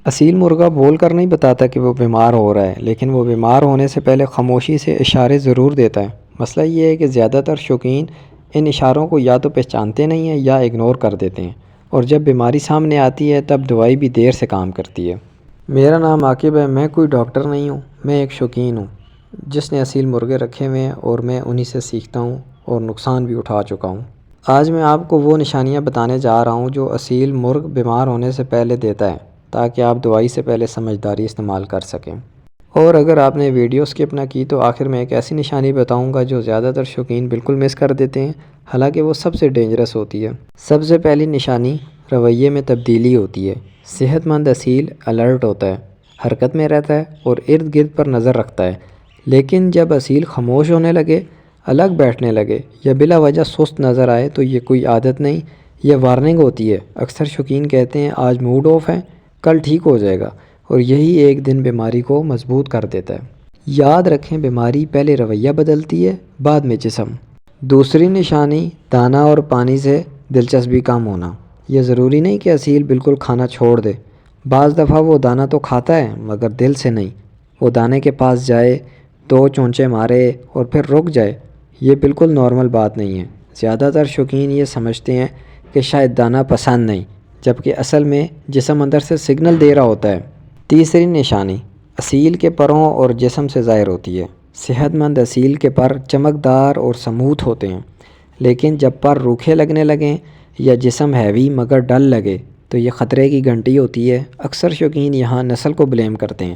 اصیل مرغہ بول کر نہیں بتاتا کہ وہ بیمار ہو رہا ہے، لیکن وہ بیمار ہونے سے پہلے خاموشی سے اشارے ضرور دیتا ہے۔ مسئلہ یہ ہے کہ زیادہ تر شوقین ان اشاروں کو یا تو پہچانتے نہیں ہیں یا اگنور کر دیتے ہیں، اور جب بیماری سامنے آتی ہے تب دوائی بھی دیر سے کام کرتی ہے۔ میرا نام عاقب ہے، میں کوئی ڈاکٹر نہیں ہوں، میں ایک شوقین ہوں جس نے اصیل مرغے رکھے ہوئے ہیں، اور میں انہی سے سیکھتا ہوں اور نقصان بھی اٹھا چکا ہوں۔ آج میں آپ کو وہ نشانیاں بتانے جا رہا ہوں جو اصیل مرغ بیمار ہونے سے پہلے دیتا ہے، تاکہ آپ دوائی سے پہلے سمجھداری استعمال کر سکیں۔ اور اگر آپ نے ویڈیو سکپ نہ کی تو آخر میں ایک ایسی نشانی بتاؤں گا جو زیادہ تر شوقین بالکل مس کر دیتے ہیں، حالانکہ وہ سب سے ڈینجرس ہوتی ہے۔ سب سے پہلی نشانی رویے میں تبدیلی ہوتی ہے۔ صحت مند اصیل الرٹ ہوتا ہے، حرکت میں رہتا ہے اور ارد گرد پر نظر رکھتا ہے، لیکن جب اصیل خاموش ہونے لگے، الگ بیٹھنے لگے یا بلا وجہ سست نظر آئے تو یہ کوئی عادت نہیں، یہ وارننگ ہوتی ہے۔ اکثر شوقین کہتے ہیں آج موڈ آف ہے، کل ٹھیک ہو جائے گا، اور یہی ایک دن بیماری کو مضبوط کر دیتا ہے۔ یاد رکھیں، بیماری پہلے رویہ بدلتی ہے، بعد میں جسم۔ دوسری نشانی دانہ اور پانی سے دلچسپی کم ہونا۔ یہ ضروری نہیں کہ اصیل بالکل کھانا چھوڑ دے، بعض دفعہ وہ دانہ تو کھاتا ہے مگر دل سے نہیں۔ وہ دانے کے پاس جائے، دو چونچے مارے اور پھر رک جائے، یہ بالکل نارمل بات نہیں ہے۔ زیادہ تر شوقین یہ سمجھتے ہیں کہ شاید دانہ پسند نہیں، جبکہ اصل میں جسم اندر سے سگنل دے رہا ہوتا ہے۔ تیسری نشانی اصیل کے پروں اور جسم سے ظاہر ہوتی ہے۔ صحت مند اصیل کے پر چمکدار اور سموتھ ہوتے ہیں، لیکن جب پر روکھے لگنے لگیں یا جسم ہیوی مگر ڈل لگے تو یہ خطرے کی گھنٹی ہوتی ہے۔ اکثر شوقین یہاں نسل کو بلیم کرتے ہیں،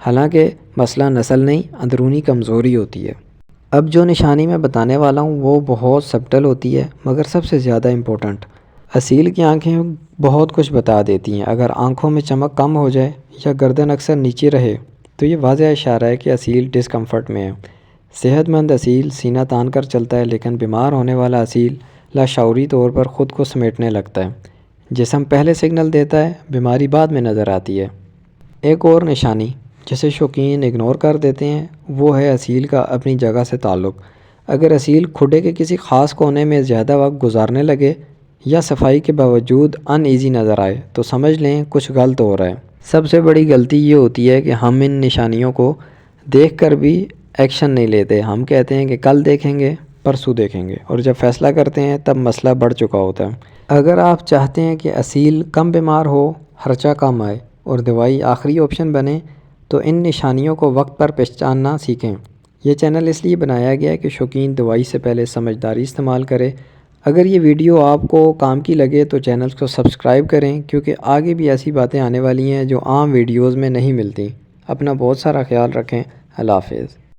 حالانکہ مسئلہ نسل نہیں، اندرونی کمزوری ہوتی ہے۔ اب جو نشانی میں بتانے والا ہوں وہ بہت سبٹل ہوتی ہے مگر سب سے زیادہ امپورٹنٹ۔ اصیل کی آنکھیں بہت کچھ بتا دیتی ہیں۔ اگر آنکھوں میں چمک کم ہو جائے یا گردن اکثر نیچے رہے تو یہ واضح اشارہ ہے کہ اصیل ڈسکمفرٹ میں ہے۔ صحت مند اصیل سینہ تان کر چلتا ہے، لیکن بیمار ہونے والا اصیل لاشعوری طور پر خود کو سمیٹنے لگتا ہے۔ جسم پہلے سگنل دیتا ہے، بیماری بعد میں نظر آتی ہے۔ ایک اور نشانی جسے شوقین اگنور کر دیتے ہیں وہ ہے اصیل کا اپنی جگہ سے تعلق۔ اگر اصیل کھڈے کے کسی خاص کونے میں زیادہ وقت گزارنے لگے یا صفائی کے باوجود ان ایزی نظر آئے تو سمجھ لیں کچھ غلط ہو رہا ہے۔ سب سے بڑی غلطی یہ ہوتی ہے کہ ہم ان نشانیوں کو دیکھ کر بھی ایکشن نہیں لیتے۔ ہم کہتے ہیں کہ کل دیکھیں گے، پرسوں دیکھیں گے، اور جب فیصلہ کرتے ہیں تب مسئلہ بڑھ چکا ہوتا ہے۔ اگر آپ چاہتے ہیں کہ اصیل کم بیمار ہو، خرچہ کم آئے اور دوائی آخری آپشن بنے تو ان نشانیوں کو وقت پر پہچاننا سیکھیں۔ یہ چینل اس لیے بنایا گیا ہے کہ شوقین دوائی سے پہلے سمجھداری استعمال کرے۔ اگر یہ ویڈیو آپ کو کام کی لگے تو چینل کو سبسکرائب کریں، کیونکہ آگے بھی ایسی باتیں آنے والی ہیں جو عام ویڈیوز میں نہیں ملتی۔ اپنا بہت سارا خیال رکھیں۔ اللہ حافظ۔